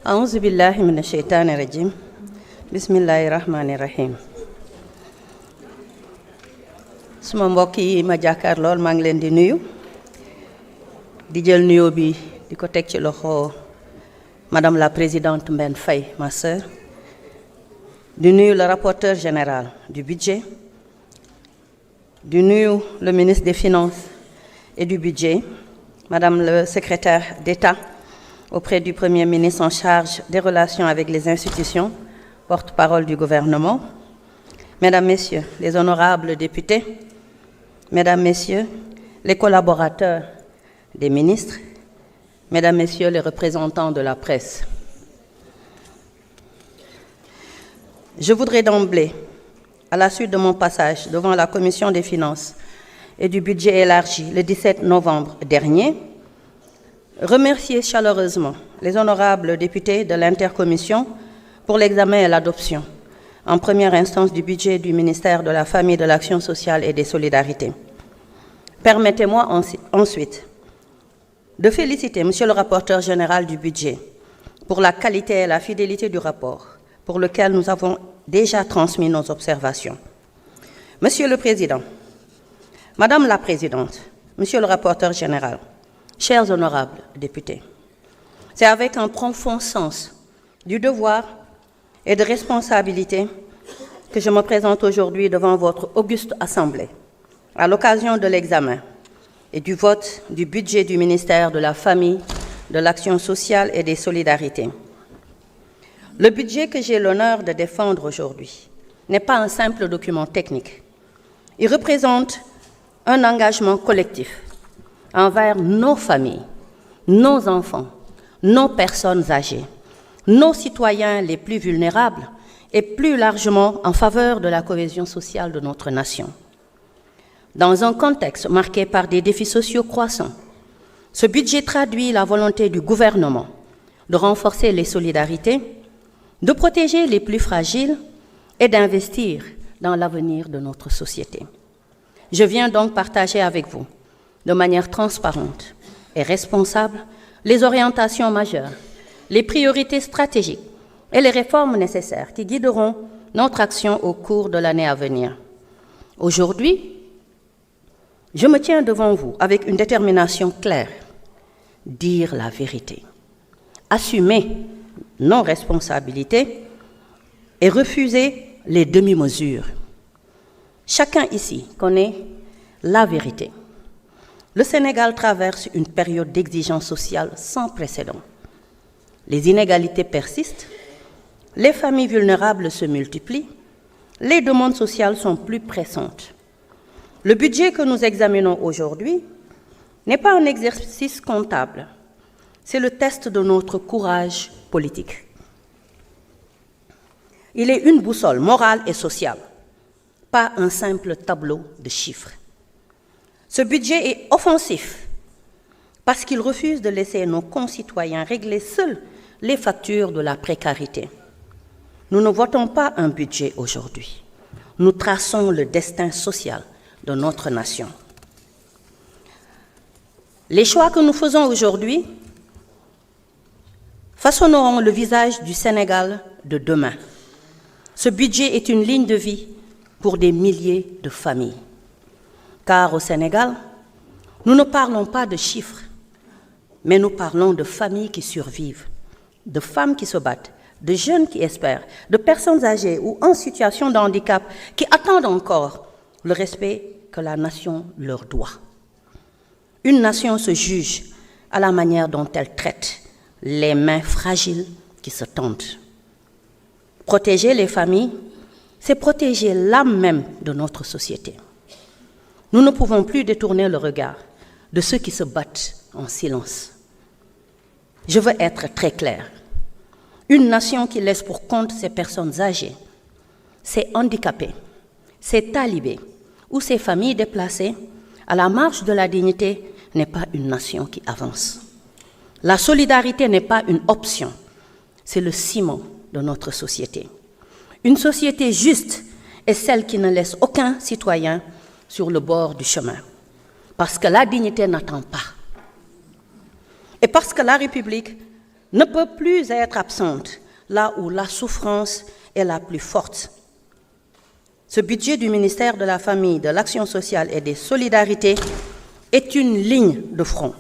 A'udhu billahi minash shaitani rajim. Bismillahir rahmanir rahim. Suma mbokk yi ma jàkkaar lool maa ngi leen di nuyu di jël nuyoo bi di ko teg ci loxo Madame la Présidente Mbène Faye, ma sœur, di nuyu le rapporteur général du budget, di nuyu le ministre des Finances et du Budget, Madame le secrétaire d'État auprès du Premier ministre en charge des relations avec les institutions, porte-parole du gouvernement, Mesdames, Messieurs les honorables députés, Mesdames, Messieurs les collaborateurs des ministres, Mesdames, Messieurs les représentants de la presse. Je voudrais d'emblée, à la suite de mon passage devant la Commission des Finances et du Budget élargi le 17 novembre dernier, remercier chaleureusement les honorables députés de l'intercommission pour l'examen et l'adoption en première instance du budget du ministère de la Famille, de l'Action sociale et des Solidarités. Permettez-moi ensuite de féliciter Monsieur le rapporteur général du budget pour la qualité et la fidélité du rapport, pour lequel nous avons déjà transmis nos observations. Monsieur le Président, Madame la Présidente, Monsieur le rapporteur général, chers honorables députés, c'est avec un profond sens du devoir et de responsabilité que je me présente aujourd'hui devant votre auguste Assemblée, à l'occasion de l'examen et du vote du budget du ministère de la Famille, de l'Action sociale et des Solidarités. Le budget que j'ai l'honneur de défendre aujourd'hui n'est pas un simple document technique. Il représente un engagement collectif envers nos familles, nos enfants, nos personnes âgées, nos citoyens les plus vulnérables et plus largement en faveur de la cohésion sociale de notre nation. Dans un contexte marqué par des défis sociaux croissants, ce budget traduit la volonté du gouvernement de renforcer les solidarités, de protéger les plus fragiles et d'investir dans l'avenir de notre société. Je viens donc partager avec vous, de manière transparente et responsable, les orientations majeures, les priorités stratégiques et les réformes nécessaires qui guideront notre action au cours de l'année à venir. Aujourd'hui, je me tiens devant vous avec une détermination claire, dire la vérité, assumer nos responsabilités et refuser les demi-mesures. Chacun ici connaît la vérité. Le Sénégal traverse une période d'exigence sociale sans précédent. Les inégalités persistent, les familles vulnérables se multiplient, les demandes sociales sont plus pressantes. Le budget que nous examinons aujourd'hui n'est pas un exercice comptable, c'est le test de notre courage politique. Il est une boussole morale et sociale, pas un simple tableau de chiffres. Ce budget est offensif parce qu'il refuse de laisser nos concitoyens régler seuls les factures de la précarité. Nous ne votons pas un budget aujourd'hui. Nous traçons le destin social de notre nation. Les choix que nous faisons aujourd'hui façonneront le visage du Sénégal de demain. Ce budget est une ligne de vie pour des milliers de familles. Car au Sénégal, nous ne parlons pas de chiffres, mais nous parlons de familles qui survivent, de femmes qui se battent, de jeunes qui espèrent, de personnes âgées ou en situation de handicap qui attendent encore le respect que la nation leur doit. Une nation se juge à la manière dont elle traite les mains fragiles qui se tendent. Protéger les familles, c'est protéger l'âme même de notre société. Nous ne pouvons plus détourner le regard de ceux qui se battent en silence. Je veux être très claire. Une nation qui laisse pour compte ses personnes âgées, ses handicapés, ses talibés ou ses familles déplacées à la marge de la dignité n'est pas une nation qui avance. La solidarité n'est pas une option, c'est le ciment de notre société. Une société juste est celle qui ne laisse aucun citoyen sur le bord du chemin. Parce que la dignité n'attend pas. Et parce que la République ne peut plus être absente là où la souffrance est la plus forte. Ce budget du ministère de la Famille, de l'Action sociale et des Solidarités est une ligne de front.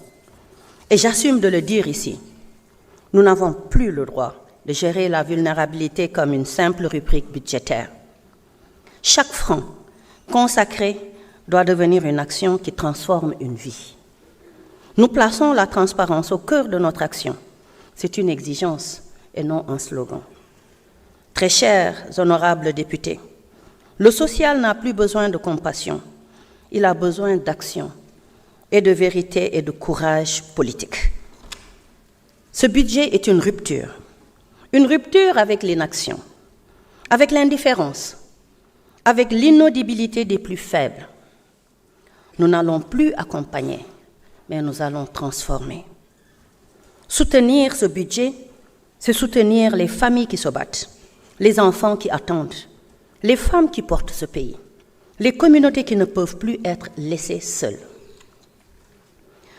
Et j'assume de le dire ici, nous n'avons plus le droit de gérer la vulnérabilité comme une simple rubrique budgétaire. Chaque franc consacré doit devenir une action qui transforme une vie. Nous plaçons la transparence au cœur de notre action. C'est une exigence et non un slogan. Très chers honorables députés, le social n'a plus besoin de compassion, il a besoin d'action et de vérité et de courage politique. Ce budget est une rupture avec l'inaction, avec l'indifférence, avec l'inaudibilité des plus faibles. Nous n'allons plus accompagner, mais nous allons transformer. Soutenir ce budget, c'est soutenir les familles qui se battent, les enfants qui attendent, les femmes qui portent ce pays, les communautés qui ne peuvent plus être laissées seules.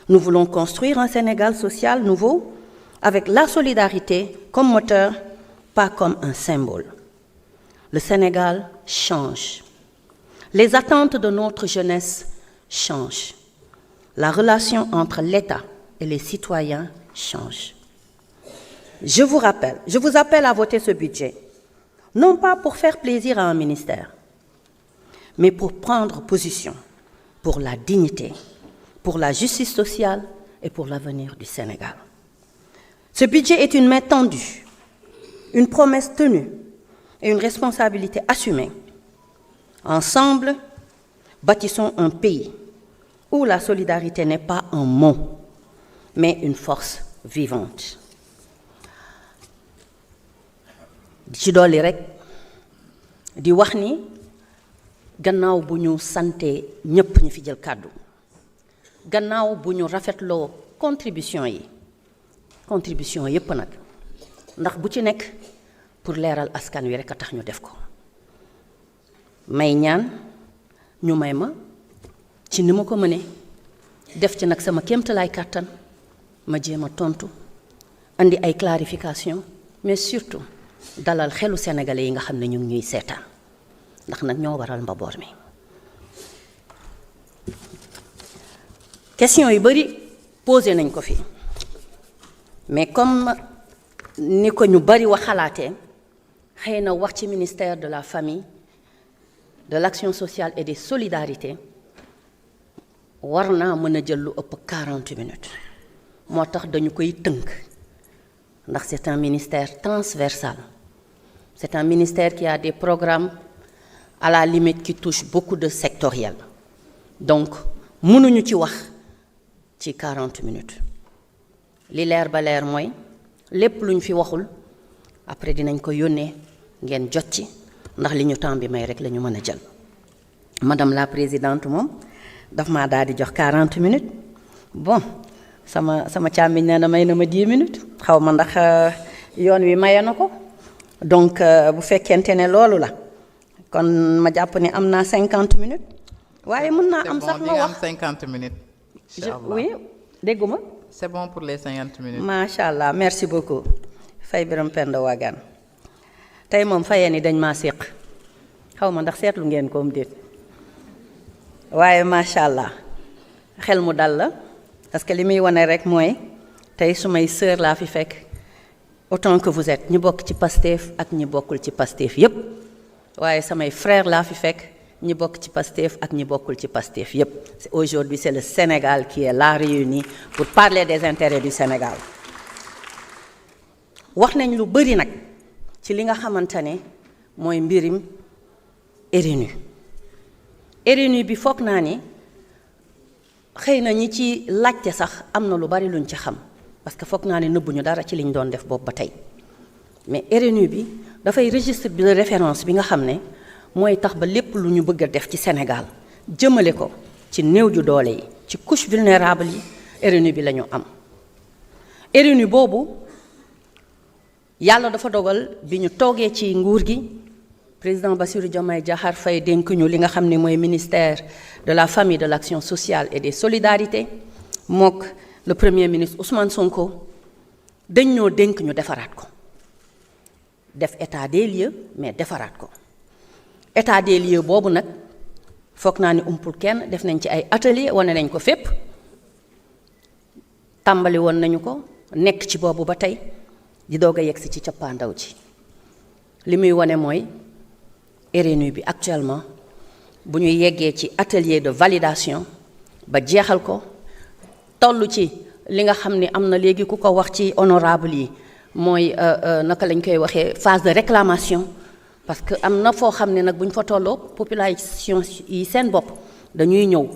Nous voulons construire un Sénégal social nouveau avec la solidarité comme moteur, pas comme un symbole. Le Sénégal change. Les attentes de notre jeunesse changent. La relation entre l'État et les citoyens change. Je vous appelle à voter ce budget, non pas pour faire plaisir à un ministère, mais pour prendre position pour la dignité, pour la justice sociale et pour l'avenir du Sénégal. Ce budget est une main tendue, une promesse tenue et une responsabilité assumée. Ensemble, bâtissons un pays où la solidarité n'est pas un mot, mais une force vivante. ci dolli rek di wax ni gannaaw bu ñu sante ñëpp ñu fi jël kàddu gannaaw bu ñu rafetloo contribution yépp nag ndax bu ci nekk pour leeral askan wi rek a tax ñu def ko may ñaan ñu may ma ci ni ma ko mëne def ci nag sama kéemtalaay kàttan ma jéem a tontu andi ay clarification mais surtout dalal xelu sénégalais yi nga xam ne ñu ngi ñuy seetaan ndax nag ñoo waral mbaboor mi question yu bari posé nañ ko fi mais comme ni ko ñu bari wax xalaatee xëy na wax ci ministère de la famille de l'action sociale et des solidarités war naa mën a jël lu ëpp 40 minutes moo tax dañu koy tënk ndax c'est un ministère transversal. C'est un ministère qui a des programmes à la limite qui touchent beaucoup de sectoriels. Donc, mënuñu ci wax ci 40 minutes. Li leer ba leer mooy lépp luñ fi waxul après dinañ ko yónnee ngeen jot ci ndax li ñu temps bi may rek la ñu mën a jël. Madame la présidente moom daf maa daal di jox 40 minutes. Bon, sama càmmiñ nee na may na ma 10 minutes xaw ma ndax yoon wi maye na ko donc bu fekkente ne loolu la kon ma jàpp ne am naa 50 minutes waaye mën naa am sax ma wax 50 minutes. Oui, dégguma. C'est bon pour les 50 minutes. Macha allah, merci beaucoup Faye Biram Penda Wagan tey moom fayee ni dañ maa séq xaw ma ndax seetlu ngeen koom déet waaye macha allah xel mu dal la parce que li muy wane rek mooy tey sumay sœur laa fi fekk autant que vous êtes ñi bokk ci Pastef ak ñi bokkul ci Pastef yépp waaye samay frère laa fi fekk ñi bokk ci Pastef ak ñi bokkul ci Pastef yépp aujourd'hui c'est le Sénégal qui est là réuni pour parler des intérêts du Sénégal wax nañ lu bari nag ci li nga xamante ne mooy mbirim RNU bi foog naa ni xëy na ñi ci laajte sax am na lu bari luñ ci xam parce que foog naa ne nëbbuñu dara ci liñ doon def boobu ba tey mais RNU bi dafay registre de référence bi nga xam ne mooy tax ba lépp lu ñu bëgg a def ci Sénégal jëmale ko ci néew ju doole yi ci couche vulnérable yi RNU bi la ñu am RNU boobu yàlla dafa dogal bi ñu toogee ci nguur gi président Bassirou Diomaye Diakhar Faye dénk ñu li nga xam ne mooy ministère de la famille, de l'action sociale et des solidarités mook le premier ministre Ousmane Sonko dañ ñoo dénk ñu defaraat ko def état des lieux mais defaraat ko état des lieux boobu nag foog naa ni umpul kenn def nañ ci ay atelier wane nañ ko fépp tàmbali woon nañu ko nekk ci boobu ba tey di doog a yegsi ci cappaandaw ci li muy wane mooy RNU bi actuellement bu ñu yeggee ci atelier de validation ba jeexal ko toll ci li nga xam ne am na léegi ku ko wax ci honorable yi mooy naka lañ koy waxee phase de réclamation parce que am na foo xam ne nag bu ñu fa tolloo population yi seen bopp dañuy ñëw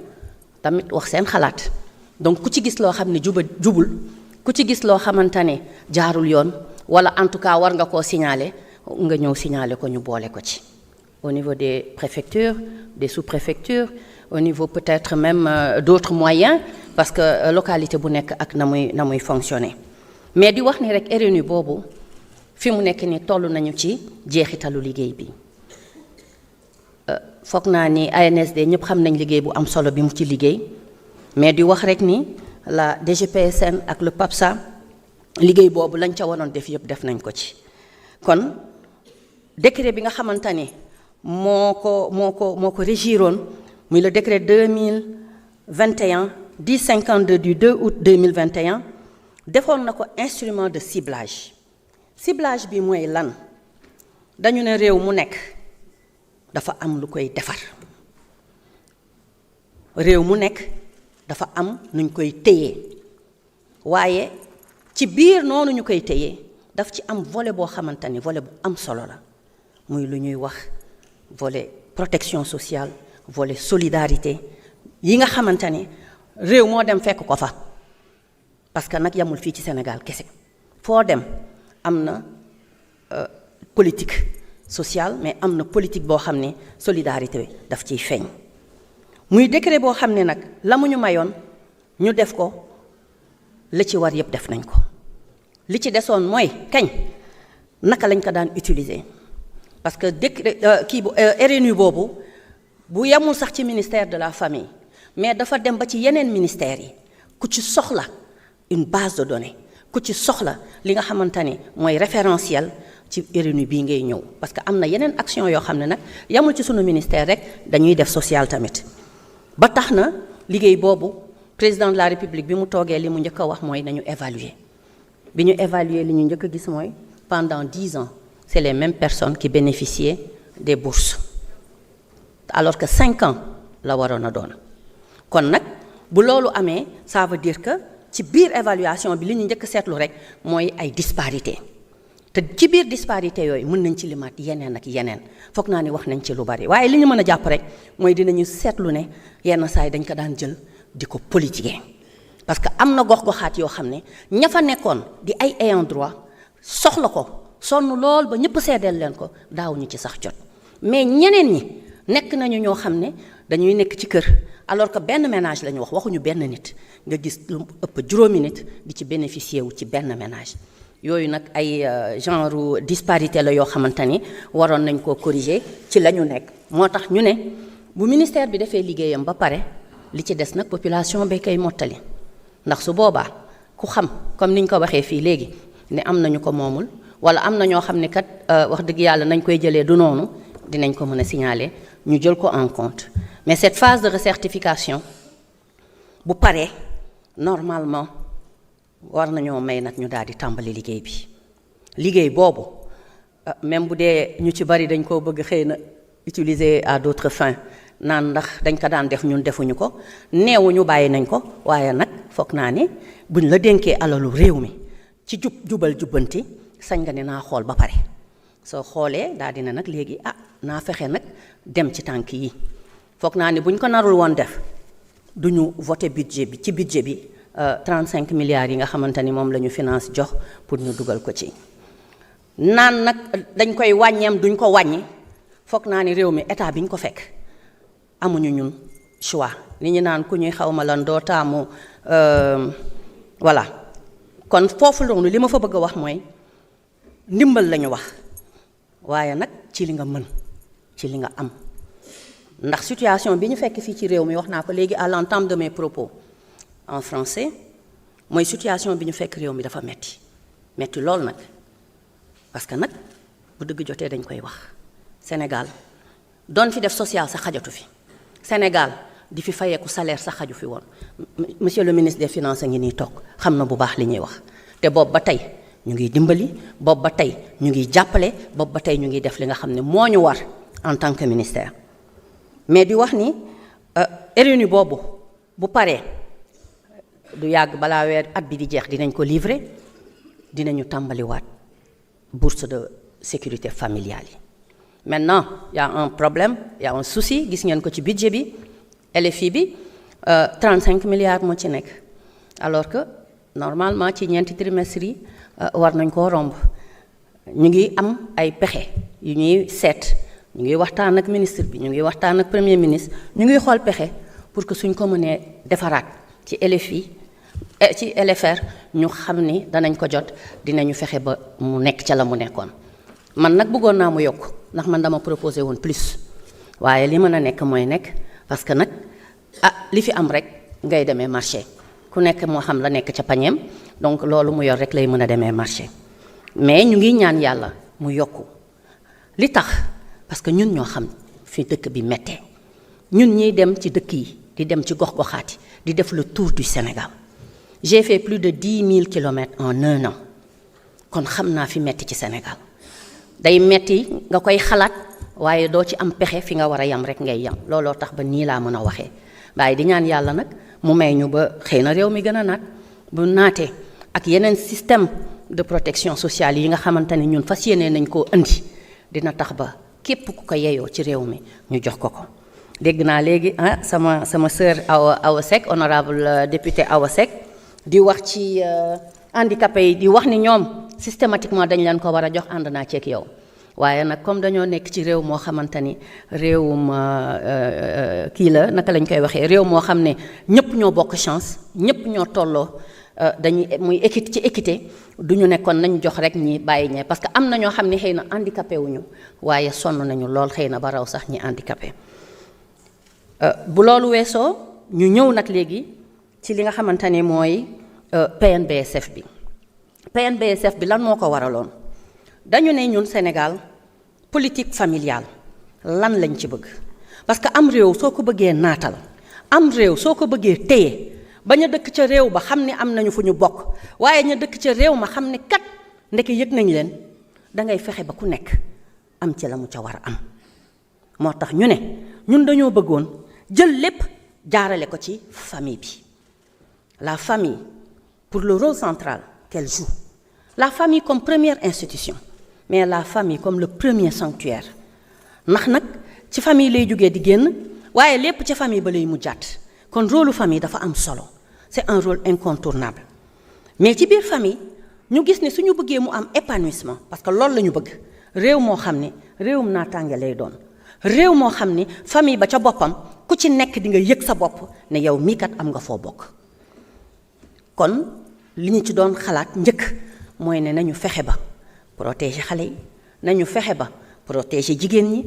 tamit wax seen xalaat donc ku ci gis loo xam ne jubul ku ci gis loo xamante ne jaarul yoon wala en tout cas war nga koo signaler nga ñëw signaler ko ñu boole ko ci au niveau des préfectures des sous-préfectures au niveau peut-être même d'autres moyens parce que localité bu nekk ak na muy fonctionner mais di wax ni rek RNU boobu fi mu nekk ni toll nañu ci jeexitalu liggéey bi foog naa ni ANSD ñëpp xam nañ liggéey bu am solo bi mu ci liggéey mais di wax rek ni la DGPSN ak le PAPSA liggéey boobu lañ ca waroon def yëpp def nañ ko ci kon décret bi nga xamante ni moo ko régiroon muy le décret 2021 1052 du 2 août 2021 defoon na ko instrument de ciblage bi mooy lan dañu ne réew mu nekk dafa am lu koy defar réew mu nekk dafa am nuñ koy téye waaye ci biir noonu ñu koy téye daf ci am volet boo xamante ni volet bu am solo la muy lu ñuy wax volet protection sociale volet solidarité yi nga xamante ni réew moo dem fekk ko fa parce que nag yamul fii ci Sénégal kese foo dem am na politique sociale mais am na politique boo xam ne solidarité daf ciy feeñ muy décret boo xam ne nag la mu ñu mayoon ñu def ko la ci war yépp def nañ ko li ci desoon mooy kañ naka lañ ko daan utiliser parce que décret RNU boobu bu yemul sax ci ministère de la famille mais dafa dem ba ci yeneen ministères yi ku ci soxla une base de données ku ci soxla li nga xamante ni mooy référentiel ci RNU bii ngay ñëw parce que am na yeneen action yoo xam ne nag yemul ci sunu ministère rek dañuy def social tamit ba tax na liggéey boobu président de la république bi mu toogee li mu njëkk a wax mooy nañu évaluer bi ñu évaluer li ñu njëkk a gis mooy pendant 10 ans c'est les mêmes personnes qui bénéficiaient des bourses alors que 5 ans la waroon a doon kon nag bu loolu amee ça veut dire que ci biir évaluation bi li ñu njëkk seetlu rek mooy ay disparité te ci biir disparité yooyu mën nañ ci limaat yeneen ak yeneen foog naa ni wax nañ ci lu bari waaye li ñu mën a jàpp rek mooy dinañu seetlu ne yenn saa yi dañ ko daan jël di ko politiquer parce que am na gox-goxaat yoo xam ne ña fa nekkoon di ay ayant droit soxla ko sonn lool ba ñëpp seedeel leen ko daawuñu ci sax jot mais ñeneen ñi nekk nañu ñoo xam ne dañuy nekk ci kër alors que benn ménage la ñu waxuñu benn nit nga gis lu ëpp juróomi nit di ci bénéficier wu ci benn ménage yooyu nag ay genre disparité la yoo xamante ni waroon nañ koo corriger ci la ñu nekk moo tax ñu ne bu ministère bi defee liggéeyam ba pare li ci des nag population bay koy mottali ndax su boobaa ku xam comme niñ ko waxee fii léegi ne am nañu ko moomul wala am na ñoo xam ne kat wax dëgg yàlla nañ koy jëlee du noonu dinañ ko mën a signaler ñu jël ko en compte mais cette phase de recertification bu paree normalement war nañoo may nag ñu daal di tàmbali liggéey bi liggéey boobu même bu dee ñu ci bari dañ koo bëgg xëy na utiliser à d'autres fins naan ndax dañ ko daan def ñun defuñu ko neewuñu bàyyi nañ ko waaye nag foog naa ne buñ la dénkee alalu réew mi ci jubal jubbanti sañ nga ne naa xool ba pare soo xoolee daal dina nag léegi naa fexe nag dem ci tànk yi foog naa ne buñ ko narul woon def duñu voter budget bi ci budget bi 35 milliards yi nga xamante ni moom la ñu finance jox pour ñu dugal ko ci naan nag dañ koy wàññeem duñ ko wàññi foog naa ni réew mi état bi ñu ko fekk amuñu ñun choix li ñu naan ku ñuy xawma lan doo taamu voilà kon foofu loolu li ma fa bëgg a wax mooy ndimbal la ñu wax waaye nag ci li nga mën ci li nga am ndax situation bi ñu fekk fii ci réew mi wax naa ko léegi à l'entame de mes propos en français mooy situation bi ñu fekk réew mi dafa metti lool nag parce que nag bu dëgg jotee dañ koy wax Sénégal doon fi def social sa xajatu fi Sénégal di fi fayeeku salaire sa xaju fi woon monsieur le ministre des finances a ngi nii toog xam na bu baax li ñuy wax te boobu ba tey ñu ngi dimbali boobu ba tey ñu ngi jàppale boobu ba tey ñu ngi def li nga xam ne moo ñu war en tant que ministère mais di wax ni RNU boobu bu paree du yàgg balaa weer at bi di jeex dinañ ko livrer dinañu tàmbaliwaat bourse de sécurité familiale yi maintenant y a un problème y a un souci gis ngeen ko ci budget bi LFI bi 35 milliards moo ci nekk alors que normalement ci ñeenti trimestres yi war nañ koo romb ñu ngi am ay pexe yu ñuy seet ñu ngi waxtaan ak ministre bi ñu ngi waxtaan ak premier ministre ñu ngi xool pexe pour que suñ ko mënee defaraat ci LFI ci LFR ñu xam ni danañ ko jot dinañu fexe ba mu nekk ca la mu nekkoon man nag bëggoon naa mu yokk ndax man dama proposé woon plus waaye li mën a nekk mooy nekk parce que nag li fi am rek ngay demee marché ku nekk moo xam la nekk ca pañeem donc loolu mu yor rek lay mën a demee marché mais ñu ngi ñaan yàlla mu yokku li tax parce que ñun ñoo xam fi dëkk bi mettee ñun ñiy dem ci dëkk yi di dem ci gox-goxaati di def le tour du Sénégal j'ai fait plus de 10 000 kilomètres en 1 an kon xam naa fi metti ci Sénégal day metti nga koy xalaat waaye doo ci am pexe fi nga war a yam rek ngay yam looloo tax ba nii laa mën a waxee waaye di ñaan yàlla nag mu may ñu ba xëy na réew mi gën a naat bu naatee ak yeneen système de protection sociale yi nga xamante ne ñun fas yéene nañ koo indi dina tax ba képp ku ko yeyoo ci réew mi ñu jox ko ko. dégg naa léegi sama sœur Awa Seck honorable député Awa Seck di wax ci handicapé yi di wax ni ñoom systématiquement dañ leen ko war a jox ànd naa ceeg yow waaye nag comme dañoo nekk ci réew moo xamante ni réewum kii la naka lañ koy waxee réew moo xam ne ñëpp ñoo bokk chance ñëpp ñoo tolloo dañuy muy ci équité du ñu nekkoon nañ jox rek ñi bàyyi ñee parce que am na ñoo xam ne xëy na handicapé wuñu waaye sonn nañu lool xëy na ba raw sax ñi handicapé bu loolu weesoo ñu ñëw nag léegi ci li nga xamante ni mooy PNBSF bi PNBSF bi lan moo ko waraloon dañu ne ñun Sénégal politique familiale lan lañ ci bëgg parce que am réew soo ko bëggee naatal am réew soo ko bëggee téye ba ñu dëkk ca réew ba xam ne am nañu fu ñu bokk waaye ñu dëkk ca réew ma xam ne kat ndeke yëg nañ leen dangay fexe ba ku nekk am ci la mu ca war a am moo tax ñu ne ñun dañoo bëggoon jël lépp jaarale ko ci famille bi la famille pour le rôle central qu'elle joue la famille comme première institution mais la famille comme le premier sanctuaire ndax nag ci famille lay jógee di génn waaye lépp ci famille ba lay mujjaat kon rôle famille dafa am solo c'est un rôle incontournable mais ci biir famille ñu gis ne suñu bëggee mu am épanouissement parce que loolu la ñu bëgg réew moo xam ne réewum naataange lay doon réew moo xam ne famille ba ca boppam ku ci nekk di nga yëg sa bopp ne yow mii kat am nga foo bokk kon li ñu ci doon xalaat njëkk mooy ne nañu fexe ba protéger xale yi nañu fexe ba protéger jigéen ñi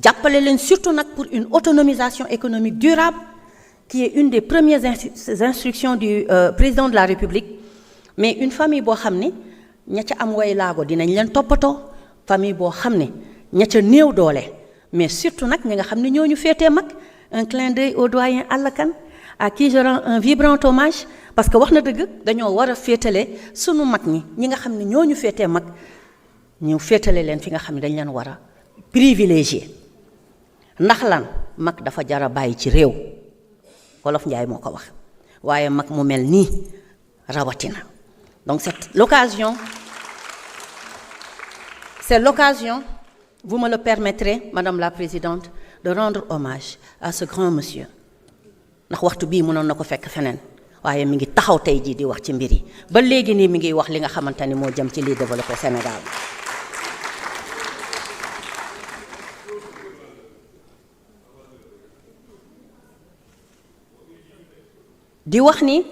jàppale leen surtout nag pour une autonomisation économique durable qui est une des premières instructions du président de la République mais une famille boo xam ne ña ca am way laago dinañ leen toppatoo famille boo xam ne ña ca néew doole mais surtout nag ñi nga xam ne ñoo ñu féetee mag un clin d'œil au doyen Alla Kane à qui je rends un vibrant hommage parce que wax na dëgg dañoo war a féetale sunu mag ñi nga xam ne ñoo ñu féetee mag ñu féetale leen fi nga xam ne dañ leen war a privilégié ndax lan mag dafa jara bàyyi ci réew Wolof Njaay moo ko wax waaye mag mu mel nii rawatina donc c'est l'occasion vous me le permettrez Madame la Présidente de rendre hommage à ce grand monsieur ndax waxtu bii mënoon na ko fekk feneen waaye mi ngi taxaw tey jii di wax ci mbir yi ba léegi nii mi ngi wax li nga xamante ni moo jëm ci liy développé Sénégal di wax ni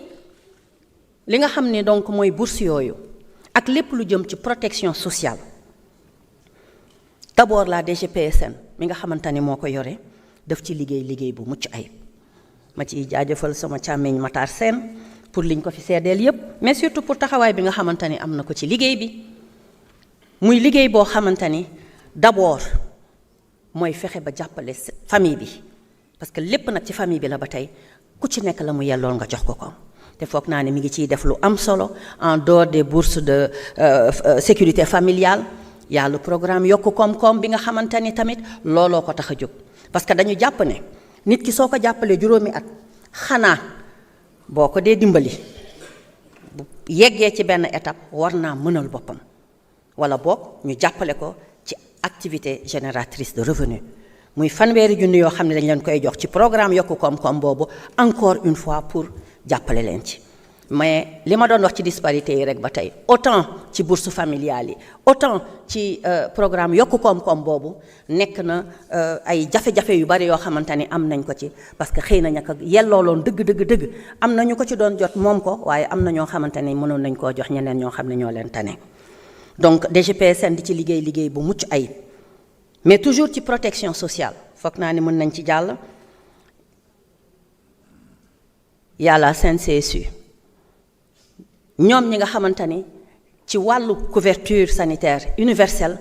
li nga xam ne donc mooy bourse yooyu ak lépp lu jëm ci protection sociale d'abord la DGPSN mi nga xamante ni moo ko yore daf ci liggéey bu mucc ayib ma ciy jaajëfal sama càmmiñ Matar Sène pour liñ ko fi seedeel yépp mais surtout pour taxawaay bi nga xamante ni am na ko ci liggéey bi muy liggéey boo xamante ni d'abord mooy fexe ba jàppale famille bi parce que lépp nag ci famille bi la ba tey ku ci nekk la mu yellool nga jox ko ko te foog naa ne mi ngi ciy def lu am solo en dehors des bourses de sécurité familiale y a le programme yokku koom-koom bi nga xamante ni tamit looloo ko tax a jóg parce que dañu jàpp ne nit ki soo ko jàppalee juróomi at xanaa boo ko dee dimbali bu yeggee ci benn étape war naa mënal boppam wala boog ñu jàppale ko ci activité génératrice de revenu muy fanweeri junni yoo xam ne dañ leen koy jox ci programme yokku koom-koom boobu encore une fois pour jàppale leen ci mais li ma doon wax ci disparité yi rek ba tey autant ci bourse familiale yi autant ci programme yokku koom-koom boobu nekk na ay jafe-jafe yu bari yoo xamante ni am nañ ko ci parce que xëy na ña ko yellooloon dëgg am na ñu ko ci doon jot moom ko waaye am na ñoo xamante ni mënoon nañ koo jox ñeneen ñoo xam ne ñoo leen tane donc DGPSN di ci liggéey bu mucc ayib mais toujours ci protection sociale foog naa ni mën nañ ci jàll y a la CNCSU ñoom ñi nga xamante ni ci wàllu couverture sanitaire universelle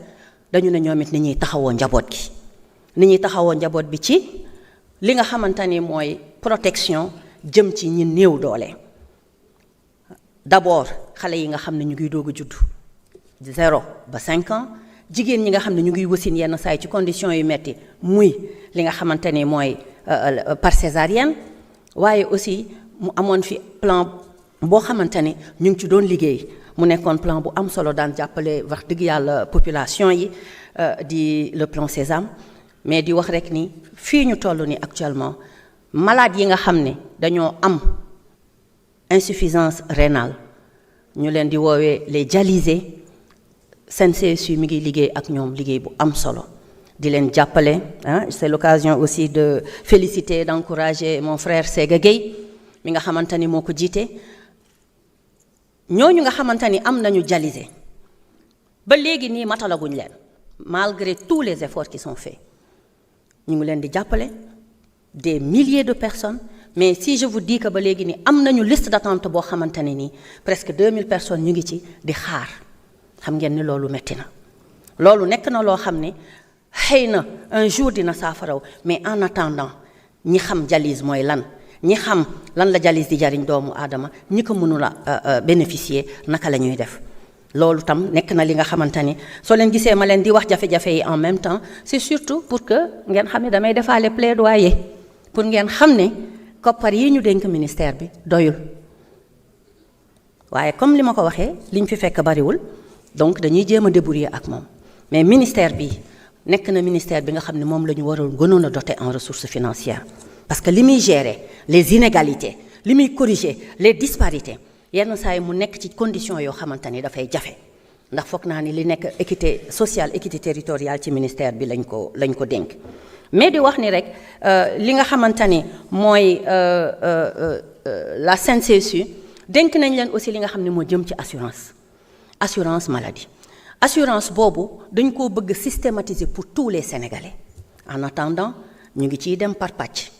dañu ne ñoom it ni ñuy taxawoo njaboot gi ni ñuy taxawoo njaboot bi ci li nga xamante ni mooy protection jëm ci ñi néew doole d'abord xale yi nga xam ne ñu ngi doog a judd 0 ba 5 ans jigéen ñi nga xam ne ñu ngi wasin yenn saa yi ci conditions yu metti muy li nga xamante ni mooy par césarienne waaye aussi mu amoon fi plan boo xamante ni ñu ngi ci doon liggéey mu nekkoon plan bu am solo daan jàppale wax dëgg yàlla population yi di le plan Sésame mais di wax rek ni fii ñu toll ni actuellement malade yi nga xam ne dañoo am insuffisance rénale ñu leen di woowee les dialysés CNCSU mi ngi liggéey ak ñoom liggéey bu am solo di leen jàppale c'est l'occasion aussi de féliciter d'encourager mon frère Séga Gueye mi nga xamante ni moo ko jiite ñooñu nga xamante ni am nañu dialysé ba léegi nii matalaguñ leen malgré tous les efforts qui sont faits ñu ngi leen di jàppale des milliers de personnes mais si je vous dis que ba léegi nii am nañu liste d'attente boo xamante ne nii presque 2000 personnes ñu ngi ci di xaar xam ngeen ni loolu metti na loolu nekk na loo xam ne xëy na un jour dina saafaraw mais en attendant ñi xam dialyse mooy lan ñi xam lan la dialyse di jariñ doomu aadama ñi ko mënul a bénéficier naka la ñuy def loolu tam nekk na li nga xamante ni soo leen gisee ma leen di wax jafe-jafe yi en même temps c'est surtout pour que ngeen xam ne damay defaale plaidoyer pour ngeen xam ne koppar yi ñu dénk ministère bi doyul waaye comme li ma ko waxee liñ fi fekk bariwul donc dañuy jéem a débrouiller ak moom mais ministère bi nekk na ministère bi nga xam ne moom la ñu waroon gënoon a doter en ressources financières parce que li muy gérer les inégalités li muy corriger les disparités yenn saa yi mu nekk ci conditions yoo xamante ni dafay jafe ndax foog naa ni li nekk équité sociale équité territoriale ci ministère bi lañ ko dénk mais di wax ni rek li nga xamante ni mooy la CNCSU dénk nañ leen aussi li nga xam ne moo jëm ci assurance maladie assurance boobu dañ koo bëgg systématiser pour tous les Sénégalais en attendant ñu ngi ciy dem par pàcc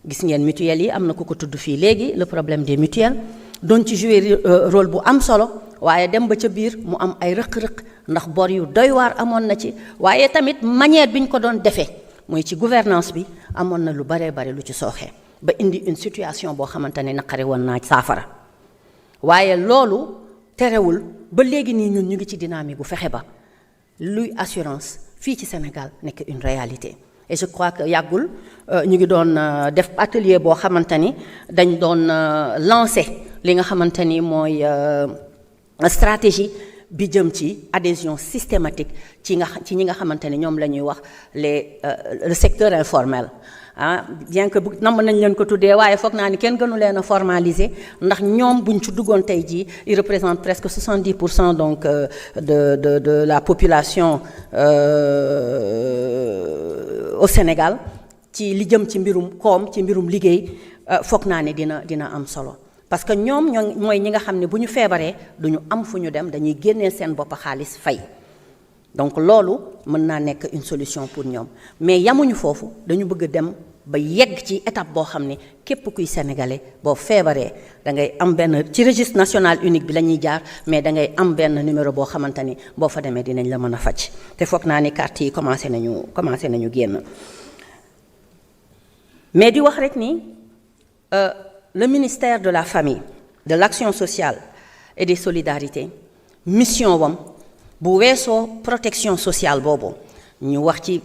gis ngeen mutuelles yi am na ku ko tudd fii léegi le problème des mutuelles doon ci jouer rôle bu am solo waaye dem ba ca biir mu am ay rëq-rëq ndax bor yu doy waar amoon na ci waaye tamit manière bi ñu ko doon defee mooy ci gouvernance bi amoon na lu baree bare lu ci sooxee ba indi une situation boo xamante ne naqari woon naa saafara waaye loolu terewul ba léegi nii ñun ñu ngi ci dynamique bu fexe ba luy assurance fii ci Sénégal nekk une réalité et je crois que yàggul ñu ngi doon def atelier boo xamante ni dañ doon lancer li nga xamante ni mooy stratégie bi jëm ci adhésion systématique ci ñi nga xamante ni ñoom la ñuy wax le secteur informel bien que namm nañ leen ko tuddee waaye foog naa ni kenn gënu leen a formaliser ndax ñoom buñ ci duggoon tey jii ils représentent presque 70% donc de la population au Sénégal ci li jëm ci mbirum koom ci mbirum liggéey foog naa ne dina am solo parce que ñoom mooy ñi nga xam ne bu ñu feebaree duñu am fu ñu dem dañuy génnee seen bopp xaalis fay donc loolu mën naa nekk une solution pour ñoom mais yamuñu foofu dañu bëgg dem ba yegg ci étape boo xam ne képp kuy sénégalais boo feebaree da ngay am benn ci registre national unique bi la ñuy jaar mais da ngay am benn numéro boo xamante ni boo fa demee dinañ la mën a faj te foog naa ni carte yi commencé nañu génn mais di wax rek ni le ministère de la famille de l'action sociale et des solidarités mission wam bu weesoo protection sociale boobu ñu wax ci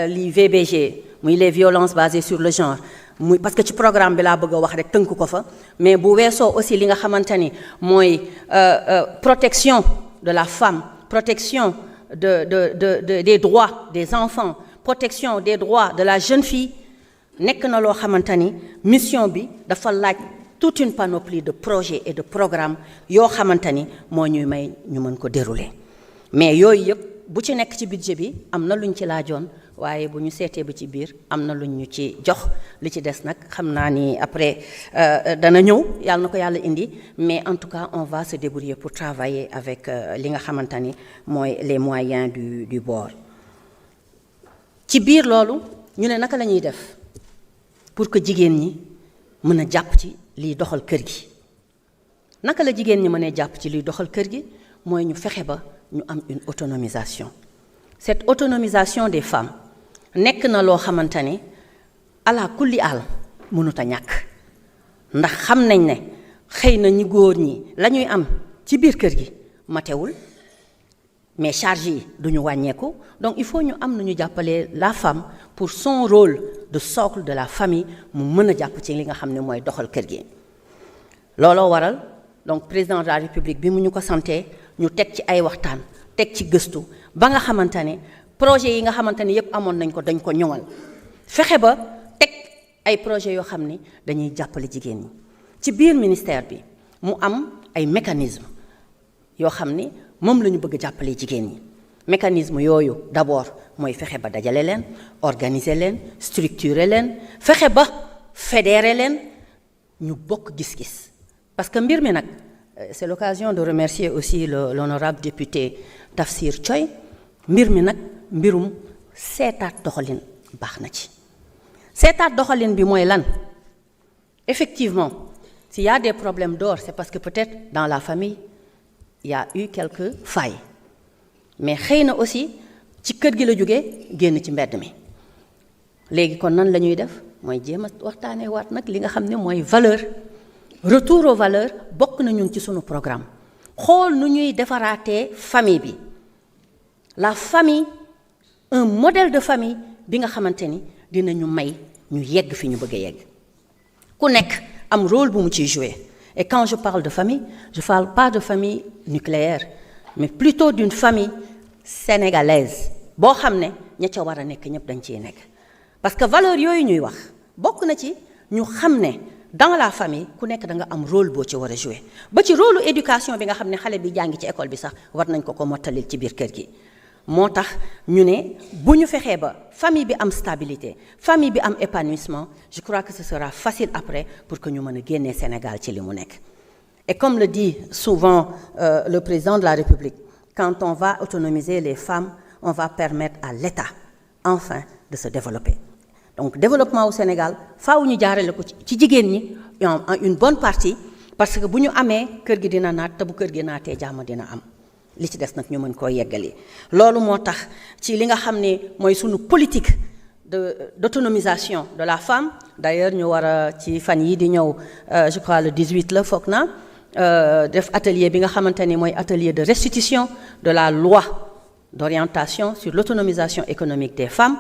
li VBG muy les violences basées sur le genre muy parce que ci programme bi laa bëgg a wax rek tënk ko fa mais bu weesoo aussi li nga xamante ni mooy protection de la femme protection des droits des enfants protection des droits de la jeune fille nekk na loo xamante ni mission bi dafa laaj toute une panoplie de projets et de programmes yoo xamante ni moo ñuy may ñu mën ko dérouler mais yooyu yëpp bu ci nekk ci budget bi am na luñ ci laajoon waaye bu ñu seetee ba ci biir am na luñ ñu ci jox li ci des nag xam naa ni après dana ñëw yàlla na ko yàlla indi mais en tout cas on va se débrouiller pour travailler avec li nga xamante ni mooy les moyens du bord. ci biir loolu ñu ne naka la ñuy def pour que jigéen ñi mën a jàpp ci liy doxal kër gi naka la jigéen ñi mën a jàpp ci liy doxal kër gi mooy ñu fexe ba ñu am une autonomisation cette autonomisation des femmes nekk na loo xamante ni ala kulli àll mënut a ñàkk ndax xam nañ ne xëy na ñi góor ñi la ñuy am ci biir kër gi matewul mais charge yi duñu wàññeeku donc il faut ñu am nu ñu jàppalee la femme pour son rôle de socle de la famille mu mën a jàpp ci li nga xam ne mooy doxal kër gi looloo waral donc président de la république bi mu ñu ko santee ñu teg ci ay waxtaan teg ci gëstu ba nga xamante ne projet yi nga xamante ne yépp amoon nañ ko dañ ko ñoŋal fexe ba teg ay projet yoo xam ni dañuy jàppale jigéen ñi ci biir ministère bi mu am ay mécanismes yoo xam ni moom la ñu bëgg jàppale jigéen ñi mécanisme yooyu d'abord mooy fexe ba dajale leen organiser leen structurer leen fexe ba fédérer leen ñu bokk gis-gis parce que mbir mi nag c'est l'occasion de remercier aussi l'honorable député Tafsir Thioye mbir mi nag mbirum seetaat doxalin baax na ci seetaat doxalin bi mooy lan effectivement s'il y a des problèmes d'or c'est parce que peut-être dans la famille il y a eu quelques failles mais xëy na aussi ci kër gi la jógee génn ci mbedd mi léegi kon nan la ñuy def mooy jéem a waxtaanee waat nag li nga xam ne mooy valeur retour aux valeurs bokk na ñun ci sunu programme xool nu ñuy defaraatee famille bi la famille un modèle de famille bi nga xamante ni dinañu may ñu yegg fi ñu bëgg a yegg ku nekk am rôle bu mu ciy jouer et quand je parle de famille je parle pas de famille nucléaire mais plutôt d'une famille sénégalaise boo xam ne ña ca war a nekk ñëpp dañ ciy nekk parce que valeur yooyu ñuy wax bokk na ci ñu xam ne dans la famille ku nekk da nga am rôle boo ci war a jouer ba ci rôle éducation bi nga xam ne xale bi jàngi ci école bi sax war nañ ko mottalil ci biir kër gi moo tax ñu ne bu ñu fexee ba famille bi am stabilité famille bi am épanouissement je crois que ce sera facile après pour que ñu mën a génnee Sénégal ci li mu nekk et comme le dit souvent le président de la République quand on va autonomiser les femmes on va permettre à l'État enfin de se développer donc développement au Sénégal faaw ñu jaarale ko ci jigéen ñi en une bonne partie parce que bu ñu amee kër gi dina naat te bu kër gi naatee jàmm dina am li ci des nag ñu mën koo yeggali loolu moo tax ci li nga xam ne mooy sunu politique d'autonomisation de la femme d'ailleurs ñu war a ci fan yi di ñëw je crois le 18 la foog na def atelier bi nga xamante ni mooy atelier de restitution de la loi d'orientation sur l'autonomisation économique des femmes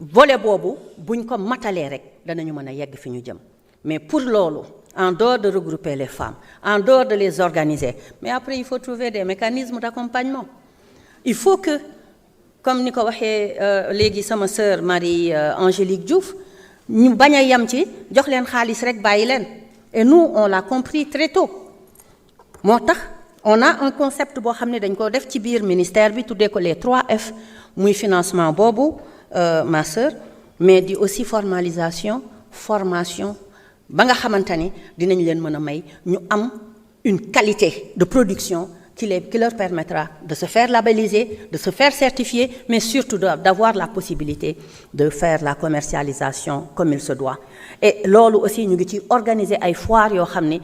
volet boobu buñ ko matalee rek danañu mën a yegg fi ñu jëm mais pour loolu en dehors de regrouper les femmes en dehors de les organiser mais après il faut trouver des mécanismes d'accompagnement il faut que comme ni ko waxee léegi sama sœur Marie Angélique Diouf ñu bañ a yem ci jox leen xaalis rek bàyyi leen et nous on l'a compris très tôt moo tax on a un concept boo xam ne dañ ko def ci biir ministère bi tuddee ko les 3F muy financement boobu ma sœur mais di aussi formalisation formation ba nga xamante ni dinañ leen mën a may ñu am une qualité de production qui leur permettra de se faire labelliser, de se faire certifier, mais surtout d'avoir la possibilité de faire la commercialisation comme il se doit. Et loolu aussi ñu ngi ci organiser ay foires yoo xam ne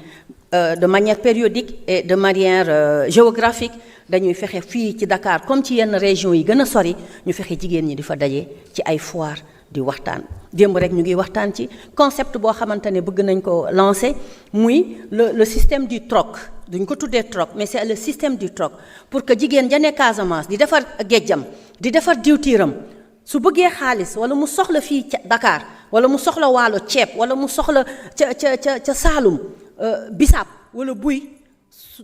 de manière périodique et de manière géographique dañuy fexe fii ci Dakar comme ci yenn régions yi gën a sori ñu fexe jigéen ñi di fa daje ci ay foires di waxtaan. démb rek ñu ngi waxtaan ci concept boo xamante ne bëgg nañ ko lancer muy le système du troc. duñ ko tuddee troc mais c'est le système du troc pour que jigéen ja ne Casamance di defar géejam di defar diwtiiram su bëggee xaalis wala mu soxla fii ca Dakar wala mu soxla waalo ceeb wala mu soxla ca Saalum bisaab wala buy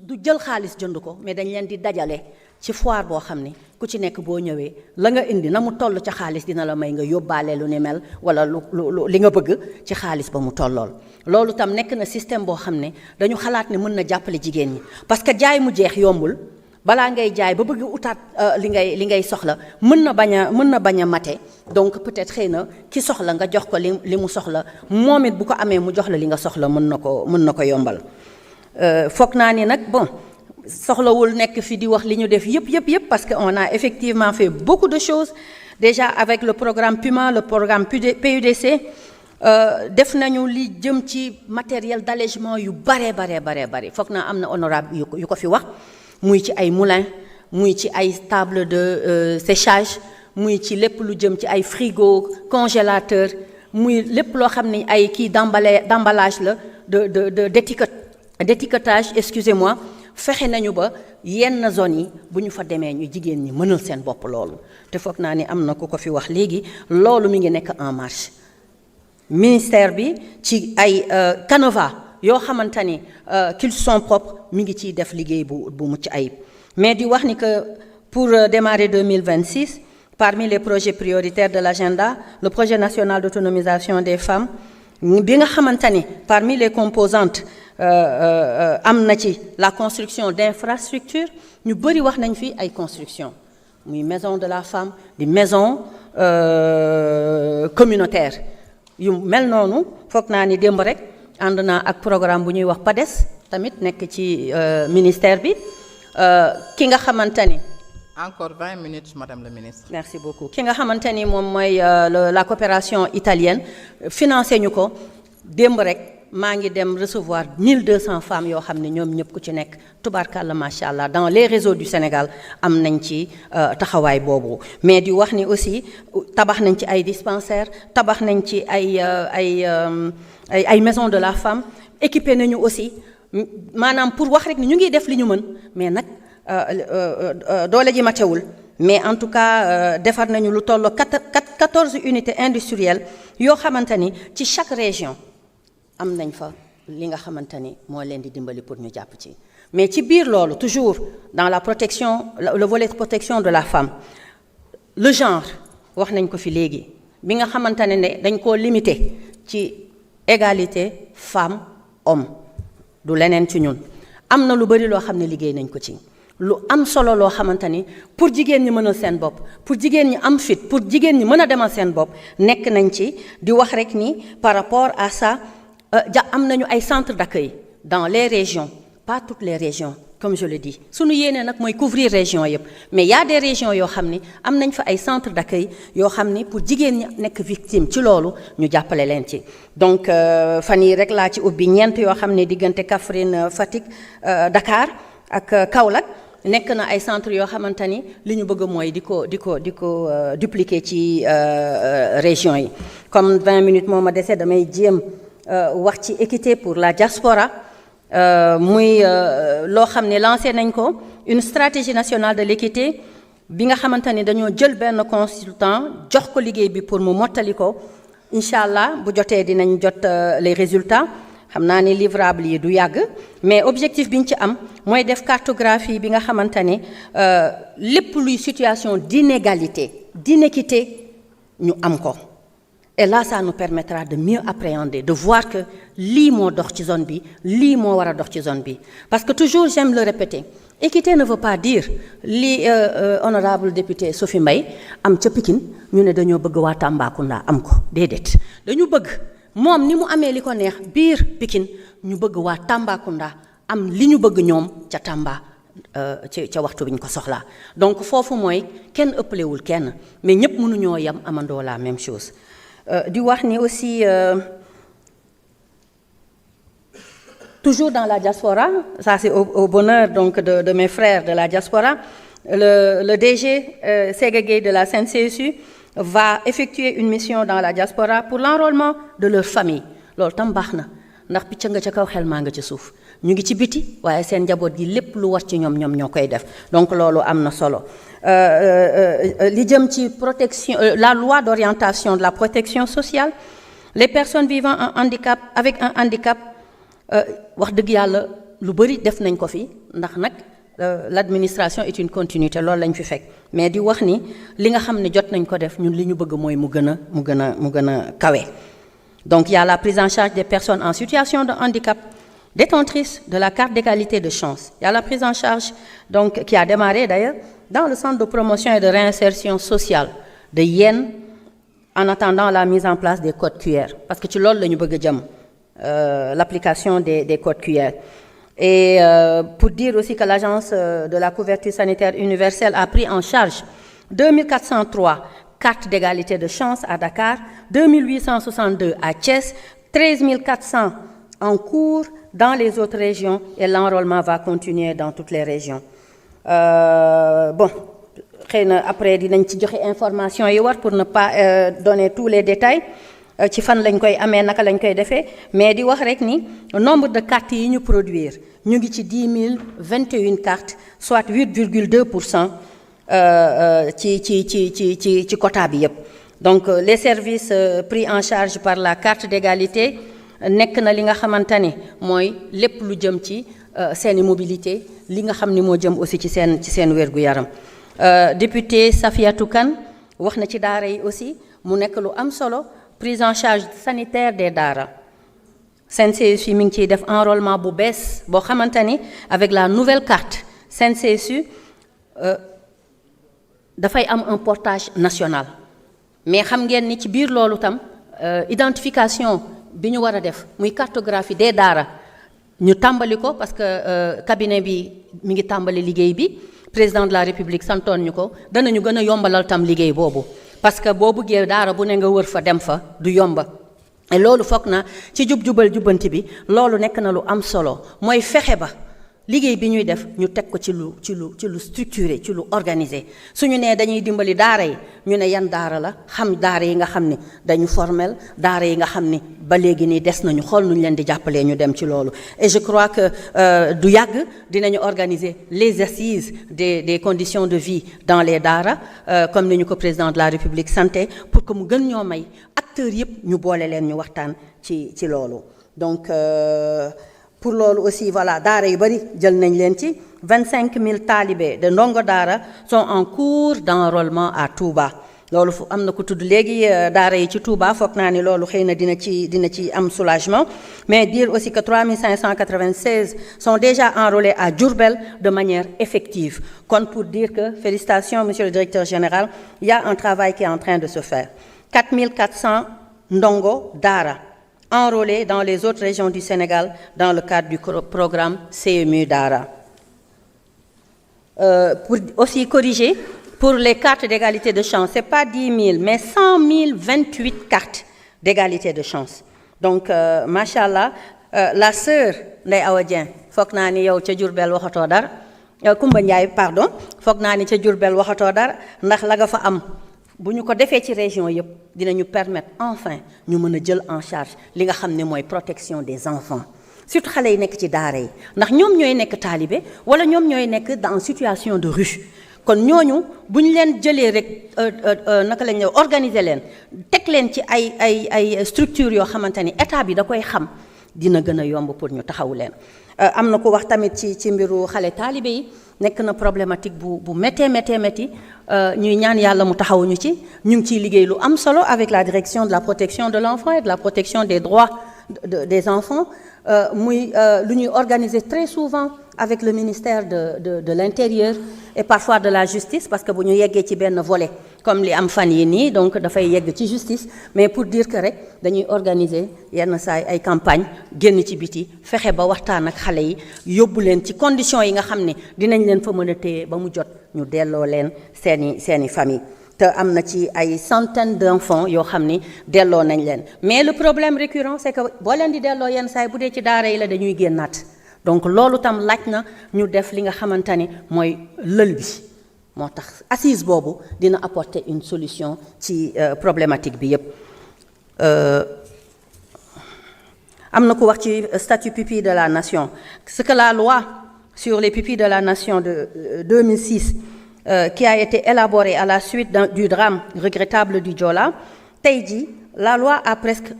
du jël xaalis jënd ko mais dañ leen di dajale ci foire boo xam ne ku ci nekk boo ñëwee la nga indi na mu toll ca xaalis dina la may nga yóbbaale lu ni mel wala lu li nga bëgg ci xaalis ba mu tollool. loolu tam nekk na système boo xam ne dañu xalaat ne mën na jàppale jigéen ñi parce que jaay mu jeex yombul balaa ngay jaay ba bëgg utaat li ngay soxla mën na bañ a mate donc peut-être xëy na ki soxla nga jox ko li mu soxla moom it bu ko amee mu jox la li nga soxla mën na ko yombal. foog naa ni nag bon soxlawul nekk fi di wax li ñu def yëpp parce que on a effectivement fait beaucoup de choses déjà avec le programme PUMA le programme PUDC. def nañu li jëm ci matériel d'allègement yu bare foog naa am na honorable yu ko fi wax muy ci ay moulin muy ci ay table de séchage muy ci lépp lu jëm ci ay frigo congélateur muy lépp loo xam ne ay kii d'emballage la d'étiquetage excusez-moi fexe nañu ba yenn zones yi bu ñu fa demee ñu jigéen ñi mënal seen bopp loolu te foog naa ni am na ku ko fi wax léegi loolu mi ngi nekk en marche. ministère bi ci ay canevas yoo xamante ni qu'ils sont propres mi ngi ciy def liggéey bu mucc ayib mais di wax ni que pour démarrer 2026 parmi les projets prioritaires de l'agenda le projet national d'autonomisation des femmes bi nga xamante ni parmi les composantes am na ci la construction d'infrastructures ñu bëri wax nañ fi ay construction muy maison de la femme di maison communautaire yu mel noonu foog naa ni démb rek ànd naa ak programme bu ñuy wax PADES tamit nekk ci ministère bi ki nga xamante ni. Encore 20 minutes madame la ministre. Merci beaucoup ki nga xamante ni moom mooy la coopération italienne financé ñu ko démb rek maa ngi dem recevoir 1200 femmes yoo xam ne ñoom ñëpp ku ci nekk tubaarkàlla macha allah dans les réseaux du Sénégal am nañ ci taxawaay boobu mais di wax ni aussi tabax nañ ci ay dispensaires tabax nañ ci ay maisons de la femme équipé nañu aussi maanaam pour wax rek ni ñu ngi def li ñu mën mais nag doole ji matewul mais en tout cas defar nañu lu tolloo 14 unités industrielles yoo xamante ni ci chaque région am nañ fa li nga xamante ni moo leen di dimbali pour ñu jàpp ci mais ci biir loolu toujours dans la protection le volet de protection de la femme le genre wax nañ ko fi léegi bi nga xamante ne dañ koo limité ci égalité femme homme du leneen ci ñun am na lu bari loo xam ne liggéey nañ ko ci lu am solo loo xamante ni pour jigéen ñi mënal seen bopp pour jigéen ñi am fit pour jigéen ñi mën a demal seen bopp nekk nañ ci di wax rek ni par rapport à ça am nañu ay centres d'accueil dans les régions pas toutes les régions comme je le dis suñu yéenee nag mooy couvrir région yëpp mais y a des régions yoo xam ni am nañ fa ay centres d'accueil yoo xam ni pour jigéen ñi nekk victime ci loolu ñu jàppale leen ci donc fan yii rek laa ci ubbi ñeent yoo xam ne diggante Kaffrine Fatick Dakar ak Kaolack nekk na ay centres yoo xamante ni li ñu bëgg mooy di ko dupliquer ci région yi comme 20 minutes moo ma dese damay jéem wax ci équité pour la diaspora muy loo xam ne lancé nañ ko une stratégie nationale de l'équité bi nga xamante ni dañoo jël benn consultant jox ko liggéey bi pour mu mottali ko incha allah bu jotee dinañ jot les résultats xam naa ni livrable yi du yàgg mais objectif bi ñu ci am mooy def cartographie bi nga xamante ni lépp luy situation d'inégalité d'inéquité ñu am ko et là ça nous permettra de mieux appréhender de voir que lii moo dox ci zone bi lii moo war a dox ci zone bi parce que toujours j'aime le répéter équité ne veut pas dire li honorable député Sophie Mbaye am ca Pikine ñu ne dañoo bëgg waa Tambacounda am ko déedéet dañu bëgg moom ni mu amee li ko neex biir Pikine ñu bëgg waa Tambacounda am li ñu bëgg ñoom ca Tamba ca waxtu bi ñu ko soxlaa donc foofu mooy kenn ëppalewul kenn mais ñëpp mënuñoo yem amandoo la même chose di wax ni aussi toujours dans la diaspora ça c'est au bonheur donc de mes frères de la diaspora le DG Séga Gueye de la CNCSU va effectuer une mission dans la diaspora pour l'enrôlement de leur famille loolu tam baax na ndax picc nga ca kaw xel maa nga ca suuf ñu ngi ci biti waaye seen njaboot gi lépp lu war ci ñoom ñoo koy def donc loolu am na solo li jëm ci protection la loi d'orientation de la protection sociale les personnes vivant avec un handicap wax dëgg yàlla lu bari def nañ ko fi ndax nag l'administration est une continuité loolu lañ fi fekk mais di wax ni li nga xam ne jot nañ ko def ñun li ñu bëgg mooy mu gën a kawe. Donc il y a la prise en charge des personnes en situation de handicap détentrices de la carte d'égalité de chance. Il y a la prise en charge donc qui a démarré d'ailleurs dans le centre de promotion et de réinsertion sociale de Yène en attendant la mise en place des codes QR parce que ci loolu la ñu bëgg a jëm l'application des codes QR. Et pour dire aussi que l'agence de la couverture sanitaire universelle a pris en charge 2403 cartes d'égalité de chance à Dakar, 2862 à Thiès, 13 400 en cours dans les autres régions et l'enrôlement va continuer dans toutes les régions. Bon, xëy na après dinañ ci joxe information yi war pour ne pas donner tous les détails ci fan lañ koy amee naka lañ koy defee mais di wax rek ni nombre de cartes yi ñu produire ñu ngi ci 10 021 cartes soit 8,2% ci quota bi yépp donc les services pris en charge par la carte d'égalité nekk na li nga xamante ni mooy lépp lu jëm ci seeni mobilité li nga xam ni moo jëm aussi ci seen wér-gu-yaram député Safiatou Kane wax na ci daara yi aussi mu nekk lu am solo prise en charge sanitaire des daara CNCSU mi ngi ciy def enrôlement bu bees boo xamante ni avec la nouvelle carte CNCSU dafay am un portage national mais xam ngeen ni ci biir loolu tam identification bi ñu war a def muy cartographie des daara ñu tàmbali ko parce que cabinet bi mi ngi tàmbali liggéey bi président de la république santoon ñu ko danañu gën a yombalal tam liggéey boobu parce que boo bëggee daara bu ne nga wër fa dem fa du yomba et loolu foog na ci jubal jubbanti bi loolu nekk na lu am solo mooy fexe ba liggéey bi ñuy def ñu teg ko ci lu structuré ci lu organisé suñu nee dañuy dimbali daara yi ñu ne yan daara la xam daara yi nga xam ni dañu formel daara yi nga xam ni ba léegi nii des nañu xool nuñu leen di jàppalee ñu dem ci loolu et je crois que du yàgg dinañu organiser les assises des conditions de vie dans les daara comme ni ñu ko président de la République santé pour que mu gën ñoo may acteurs yëpp ñu boole leen ñu waxtaan ci loolu donc pour loolu aussi voilà daara yu bari jël nañ leen ci 25 000 talibés de ndongo daara sont en cours d'enrôlement à Touba loolu fu am na ko tudd léegi daara yi ci Touba foog naa ni loolu xëy na dina ci am soulagement mais dire aussi que 3596 sont déjà enrôlés à Diourbel de manière effective kon pour dire que félicitations monsieur le directeur général il y a un travail qui est en train de se faire 4400 ndongo daara enrôlés dans les autres régions du Sénégal dans le cadre du programme CMU Dara. Pour aussi corriger, pour les cartes d'égalité de chance, ce n'est pas 10 000, mais 100 028 cartes d'égalité de chance. Donc, machallah, la sœur Ndeye Awa Dieng, foog naa ni yow ca Diourbel waxatoo dara Koumba Ndiaye pardon foog naa ni ca Diourbel waxatoo dara ndax la nga fa am bu ñu ko defee ci région yëpp dinañu permettre enfin ñu mën a jël en charge li nga xam ne mooy protection des enfants surtout xale yi nekk ci daara yi ndax ñoom ñooy nekk taalibe wala ñoom ñooy nekk dans situation de rue kon ñooñu bu ñu leen jëlee rek naka lañ organiser leen teg leen ci ay structures yoo xamante ni état bi da koy xam dina gën a yomb pour ñu taxawu leen. am na ko wax tamit ci mbiru xale taalibe yi nekk na problématique bu métti ñuy ñaan yàlla mu taxawuñu ci ñu ngi ciy liggéey lu am solo avec la direction de la protection de l'enfant et de la protection des droits des enfants muy lu ñuy organiser très souvent avec le ministère de l'intérieur et parfois de la justice parce que bu ñu yeggee ci benn volet comme li am fan yi nii donc dafay yegg ci justice mais pour dire que rek dañuy organiser yenn saa ay campagne génn ci biti fexe ba waxtaan ak xale yi yóbbu leen ci conditions yi nga xam ne dinañ leen fa mën a téye ba mu jot ñu delloo leen seeni famille te am na ci ay centaines d'enfants yoo xam ni delloo nañ leen mais le problème récurrent c'est que boo leen di delloo yenn saa yi bu dee ci daara yi la dañuy génnaat donc loolu tam laaj na ñu def li nga xamante ni mooy lël bi moo tax assise boobu dina apporter une solution ci problématique bi yépp am na ku wax ci statut pupille de la nation ce que la loi sur les pupilles de la nation de 2006 qui a été élaborée à la suite du drame regrettable du Joola tey jii la loi a presque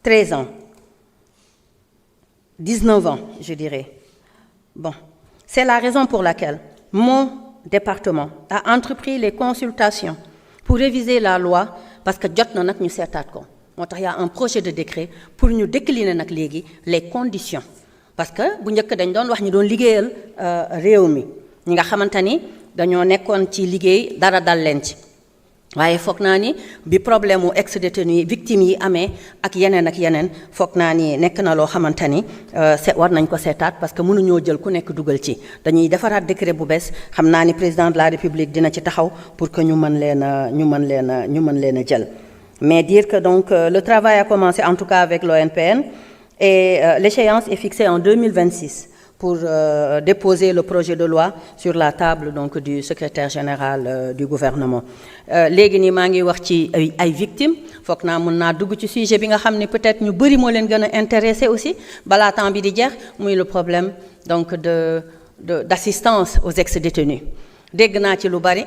13 ans 19 ans je dirais bon c'est la raison pour laquelle mon département a entrepris les consultations pour réviser la loi parce que jot na nag ñu seetaat ko moo tax y a un projet de décret pour ñu décliner nag léegi les conditions parce que bu njëkk dañ doon wax ñu doon liggéeyal réew mi ñi nga xamante ni dañoo nekkoon ci liggéey dara dal leen ci waaye foog naa ni bi problème mu ex-détenu victimes yi amee ak yeneen foog naa ni nekk na loo xamante ni war nañ ko seetaat parce que mënuñoo jël ku nekk dugal ci dañuy defaraat décret bu bees xam naa ni président de la République dina ci taxaw pour que ñu mën leen a jël mais dire que donc le travail a commencé en tout cas avec l'ONPN et l'échéance est fixée en 2026 pour déposer le projet de loi sur la table donc du secrétaire général du gouvernement léegi nii maa ngi wax ci ay victimes foog naa mën naa dugg ci sujet bi nga xam ne peut-être ñu bëri moo leen gën a intéressé aussi balaa temps bi di jeex muy le problème donc d'assistance aux ex-détenus dégg naa ci lu bari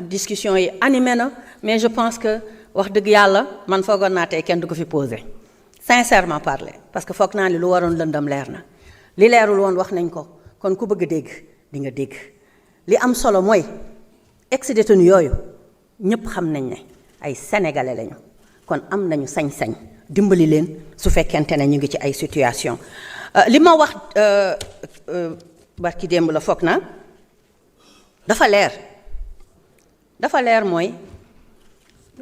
discussion yi animé na mais je pense que wax dëgg yàlla man foogoon naa tey kenn du ko fi posé sincèrement parler parce que foog naa ni lu waroon lëndam leer na li leerul woon wax nañ ko kon ku bëgg a dégg di nga dégg li am solo mooy ex-détenu yooyu ñëpp xam nañ ne ay sénégalais lañu kon am nañu sañ-sañ dimbali leen su fekkente ne ñu ngi ci ay situation li ma wax barki démb la foog na dafa leer mooy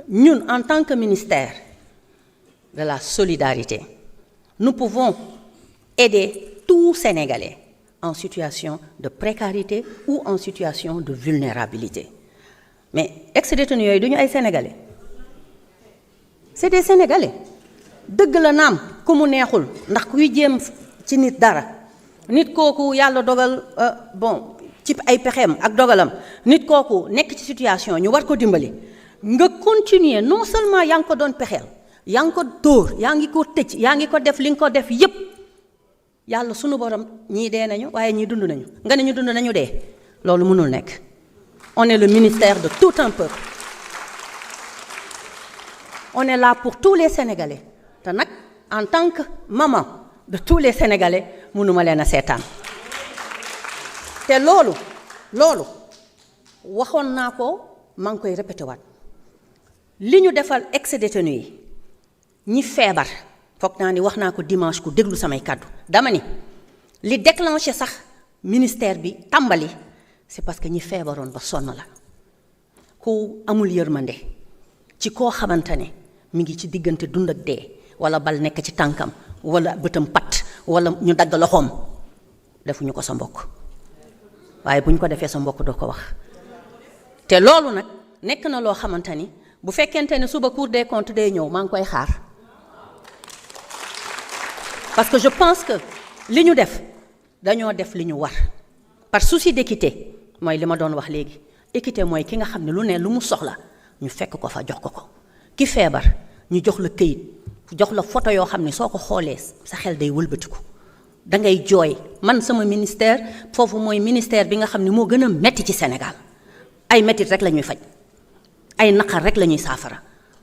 ñun en tant que ministère de la solidarité nous pouvons aider tout Sénégalais en situation de précarité ou en situation de vulnérabilité mais ex-détenus yooyu duñu ay Sénégalais c'est des Sénégalais dëgg la naam ku mu neexul ndax kuy jéem ci nit dara nit kooku yàlla dogal bon ci ay pexeem ak dogalam nit kooku nekk ci situation ñu war ko dimbali nga continuer non seulement yaa ngi ko doon pexeel yaa ngi ko dóor yaa ngi ko tëj yaa ngi ko def li nga ko def yépp yàlla sunu borom ñii dee nañu waaye ñii dund nañu nga ne ñu dund nañu dee loolu mënul nekk on est le ministère de tout un peuple on est là pour tous les Sénégalais te nag en tant que maman de tous les Sénégalais mënuma leen a seetaan te loolu waxoon naa ko maa ngi koy répété waat li ñu defal ex-détenu yi ñi feebar foog naa ni wax naa ko dimanche ku déglu samay kàddu dama ni li déclenché sax ministère bi tàmbali c'est parce que ñi feebaroon ba sonn la ku amul yërmande ci koo xamante ne mi ngi ci diggante dund ak dee wala bal nekk ci tànkam wala bëtam pat wala ñu dagg loxoom defuñu ko sa mbokk waaye bu ñu ko defee sa mbokk doo ko wax te loolu nag nekk na loo xamante ni bu fekkente ne suba Cour des comptes day ñëw maa ngi koy xaar parce que je pense que li ñu def dañoo def li ñu war par souci d'équité mooy li ma doon wax léegi équité mooy ki nga xam ne lu mu soxla ñu fekk ko fa jox ko ki feebar ñu jox la këyit jox la photo yoo xam ne soo ko xoolee sa xel day wëlbatiku da ngay jooy man sama ministère foofu mooy ministère bi nga xam ne moo gën a metti ci Sénégal ay mettit rek la ñuy faj ay naqar rek la ñuy saafara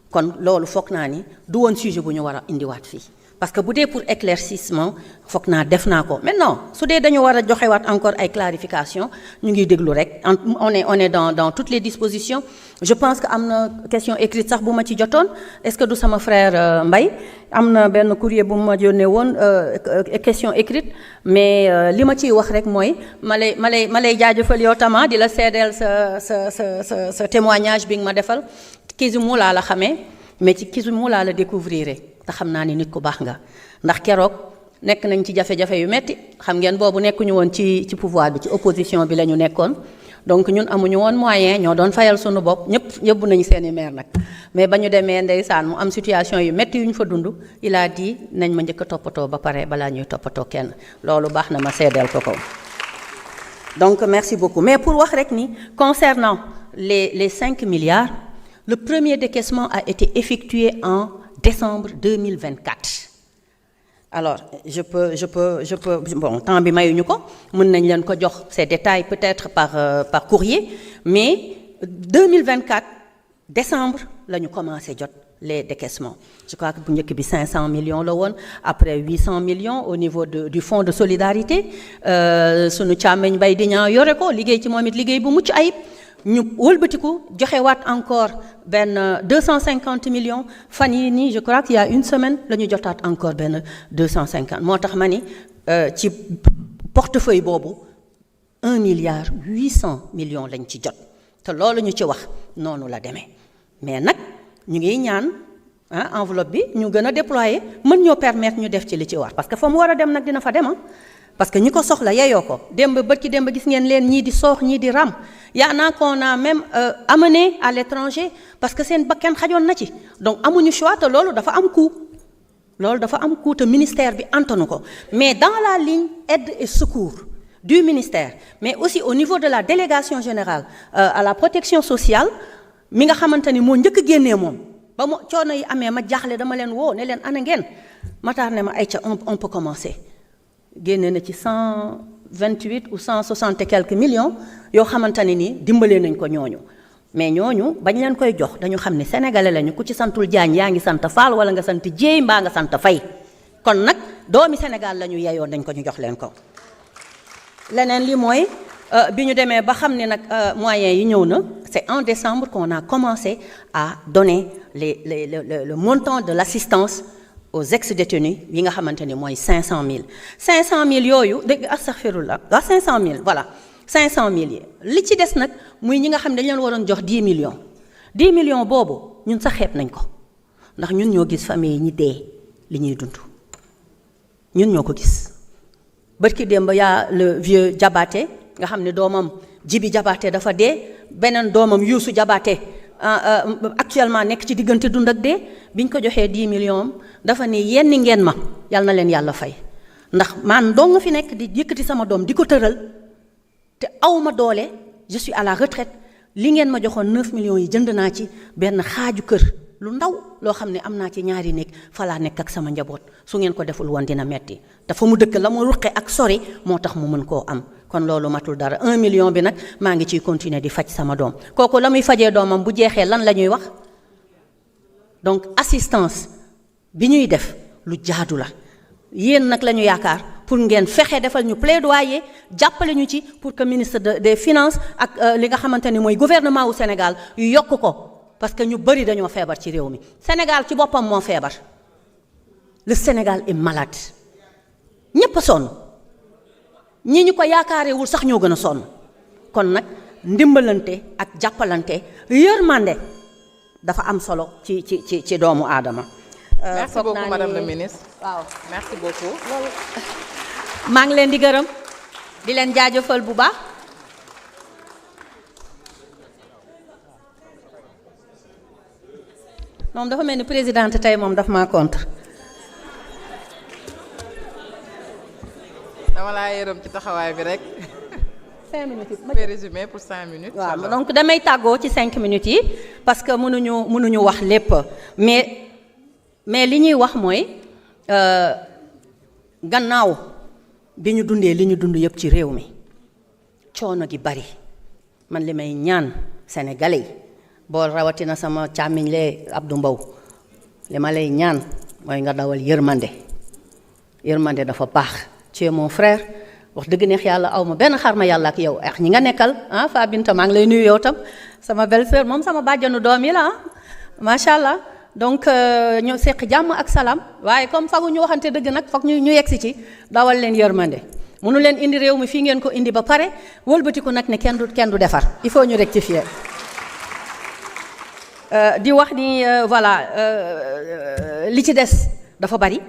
kon loolu foog naa ni du woon sujet bu ñu war a indiwaat fii parce que bu dee pour éclaircissement foog naa def naa ko maintenant su dee dañu war a joxewaat encore ay clarification ñu ngi déglu rek on est dans toutes les dispositions. Je pense que am na question écrite sax bu ma ci jotoon est-ce que du sama frère Mbaye am na benn courrier bu ma yónnee woon question écrite mais li ma ciy wax rek mooy ma lay jaajëfal yow Tama di la seedeel sa témoignage bi nga ma defal Kisumu laa la xamee mais ci Kisumu laa la découvrir te xam naa ni nit ku baax nga ndax keroog nekk nañ ci jafe-jafe yu metti xam ngeen boobu nekkuñu woon ci pouvoir bi ci opposition bi la ñu nekkoon donc ñun amuñu woon moyen ñoo doon fayal suñu bopp ñëpp yóbbu nañu seeni maire nag mais ba ñu demee ndeysaan mu am situation yu metti yu ñu fa dund il a dit nañ ma njëkk a toppatoo ba pare balaa ñuy toppatoo kenn loolu baax na ma seedeel ko. Donc merci beaucoup mais pour wax rek ni concernant les 5 milliards le premier décaissement a été effectué en décembre 2024. Alors je peux bon temps bi mayuñu ko mën nañ leen ko jox ces détails peut-être par courrier mais 2024 décembre la ñu commencé jot les décaissements je crois que bu njëkk bi 500 millions la woon après 800 millions au niveau du fonds de solidarité sunu càmmeñ bay di ñaa yore ko liggéey ci moom it liggéey bu mucc ayib ñu wëlbatiku joxewaat encore benn 250 millions fan yii nii je crois qu'il y a une semaine la ñu jotaat encore benn 250 moo tax ma ni ci portefeuille boobu 1 milliard 800 millions lañ ci jot te loolu ñu ci wax noonu la demee mais nag ñu ngi ñaan enveloppe bi ñu gën a déployer mën ñoo permettre ñu def ci li ci war parce que fa mu war a dem nag dina fa dem parce que ñi ko soxla yeyoo ko démb gis ngeen leen ñii di soox ñii di ram yaa naa qu'on a même amené à l'étranger parce que seen bakkan xajoon na ci donc amuñu choix te loolu dafa am coût te ministère bi antanu ko mais dans la ligne aide et secours du ministère mais aussi au niveau de la délégation générale à la protection sociale mi nga xamante ni moo njëkk a génnee moom ba mu coono yi amee ma jaaxle dama leen woo ne leen ana ngeen Matar ne ma ayca on peut commencer génne na ci 128 ou 160 et quelques millions yoo xamante ne ni dimbalee nañ ko ñooñu mais ñooñu bañ leen koy jox dañu xam ne sénégalais lañu ku ci santul Jaañ yaa ngi sant Faal wala nga sant Jéey mbaa nga sant Fay kon nag doomi Sénégal la ñu yeyoon dañ ko ñu jox leen ko. leneen li mooy bi ñu demee ba xam ne nag moyens yi ñëw na c'est en décembre qu'on a commencé à donner le montant de l'assistance aux ex-détenus yi nga xamante ni mooy 500000 500000 yooyu dégg astaghfirullah 500000 voilà 500000 yi li ci des nag muy ñi nga xam ne dañu leen waroon jox 10 millions 10 millions boobu ñun sax xeeb nañ ko ndax ñun ñoo gis famille yi ñi dee li ñuy dund ñun ñoo ko gis barki démb yaa le vieux Jabaté nga xam ne doomam Jibi Jabaté dafa dee beneen doomam Youssou Jabaté actuellement nekk ci diggante dund ak dee biñ ko joxee 10 millions dafa ni yenni ngeen ma yal na leen yàlla fay ndax man doo nga fi nekk di yëkkati sama doom di ko tëral te awma doole je suis à la retraite li ngeen ma joxoon 9 millions yi jënd naa ci benn xaaju kër lu ndaw loo xam ne am naa ci ñaari néeg fa laa nekk ak sama njaboot su ngeen ko deful woon dina metti te fa mu dëkk la mu ruqe ak sori moo tax mu mën koo am kon loolu matul dara 1 million bi nag maa ngi ciy continuer di faj sama doom kooku la muy fajee doomam bu jeexee lan la ñuy wax donc assistance bi ñuy def lu jaadu la yéen nag la ñu yaakaar pour ngeen fexe defal ñu plaidoyer jàppale ñu ci pour que ministre des finances ak li nga xamante ni mooy gouvernement wu Sénégal yu yokk ko parce que ñu bari dañoo feebar ci réew mi Sénégal ci boppam moo feebar le Sénégal est malade ñépp a sonn ñi ñu ko yaakaarewul sax ñoo gën a sonn kon nag ndimbalante ak jàppalante yërmande dafa am solo ci doomu aadama. Merci beaucoup madame la ministre. waaw merci beaucoup. maa ngi leen di gërëm di leen jaajëfal bu baax. moom dafa mel ni présidente tey moom daf maa contre. dama laa yërëm ci taxawaay bi rek. 5 minutes je vais résumer pour 5 minutes. waaw donc damay tàggoo ci 5 minutes yi parce que mënuñu wax lépp mais li ñuy wax mooy gannaaw bi ñu dundee li ñu dund yëpp ci réew mi coono gi bari man li may ñaan sénégalais yi boo rawatina sama càmmiñ lee Abdou Mbow li ma lay ñaan mooy nga dawal yërmande yërmande dafa baax. Tu es mon frère wax dëgg neex yàlla aw ma benn xarma yàlla ak yow ak ñi nga nekkal ah Fa Binta maa ngi lay nuyu yow tam sama belle-sœur moom sama bàjjanu doom yi la ah macha allah donc ñu seq jàmm ak salaam waaye comme fagu ñu waxante dëgg nag foog ñu yegsi ci dawal leen yërmande mënu leen indi réew mi fii ngeen ko indi ba pare wëlbatiku nag ne kenn du defar il faut ñu rectifier di wax ni voilà li ci des dafa bari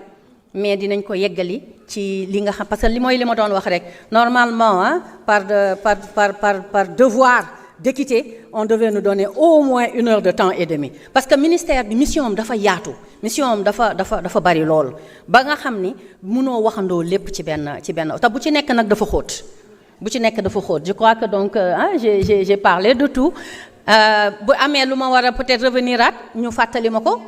mais dinañ ko yeggali ci li nga xam parce que li mooy li ma doon wax rek normalement hein, par devoir d'équité on devait nous donner au moins 1 heure de temps et demi parce que ministère bi mission am dafa yaatu mission am dafa bari lool ba nga xam ni mënoo waxandoo lépp ci benn te bu ci nekk nag dafa xóot je crois que donc j'ai parlé de tout bu amee lu ma war a peut-être revenir at ñu fàttali ma ko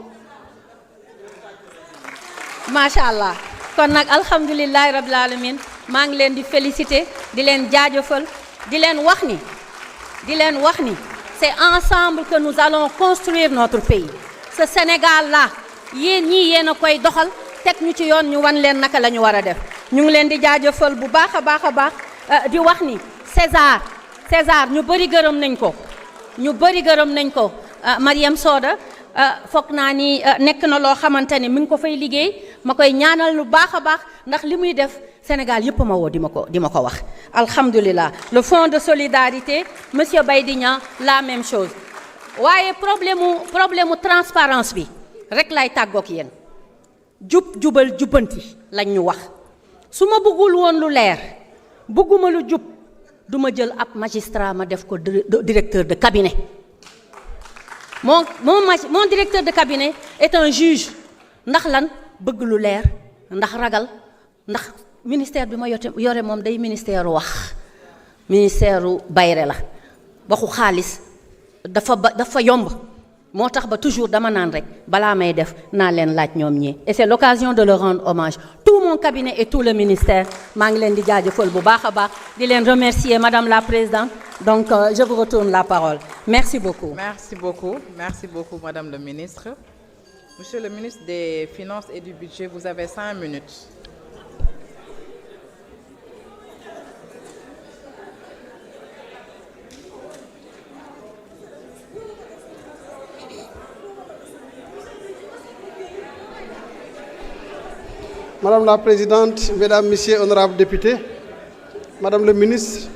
macha allah kon nag alhamdulilahi rabbil alamin maa ngi leen di féliciter di leen jaajëfal di leen wax ni c'est ensemble que nous allons construire notre pays ce Sénégal là yéen a koy doxal teg ñu ci yoon ñu wan leen naka la ñu war a def ñu ngi leen di jaajëfal bu baax a baax di wax ni César ñu bëri gërëm nañ ko Mariam Soda foog naa ni nekk na loo xamante ni mi ngi ko fay liggéey ma koy ñaanal lu baax a baax ndax li muy def Sénégal yëpp ma woo di ma ko wax alhamdulilah le fonds de solidarité monsieur Baydignan la même chose waaye problème mu transparence bi rek lay tàggoog yéen jubal jubbanti lañ ñu wax su ma bëggul woon lu leer bëgguma lu jub du ma jël ab magistrat ma def ko directeur de cabinet mon directeur de cabinet est un juge ndax lan bëgg lu leer ndax ragal ndax ministère bi ma yore moom day ministère ministère bayre la waxu xaalis dafa yomb moo tax ba toujours dama naan rek balaa may def naa leen laaj ñoom ñi et c'est l'occasion de leur rendre hommage tout mon cabinet et tout le ministère maa ngi leen di jaajëfal bu baax a baax di leen remercier madame la présidente donc je vous retourne la parole merci beaucoup. Merci beaucoup madame le ministre. Monsieur le ministre des Finances et du Budget, vous avez 5 minutes. Madame la Présidente, Mesdames, Messieurs, honorables députés, Madame le ministre,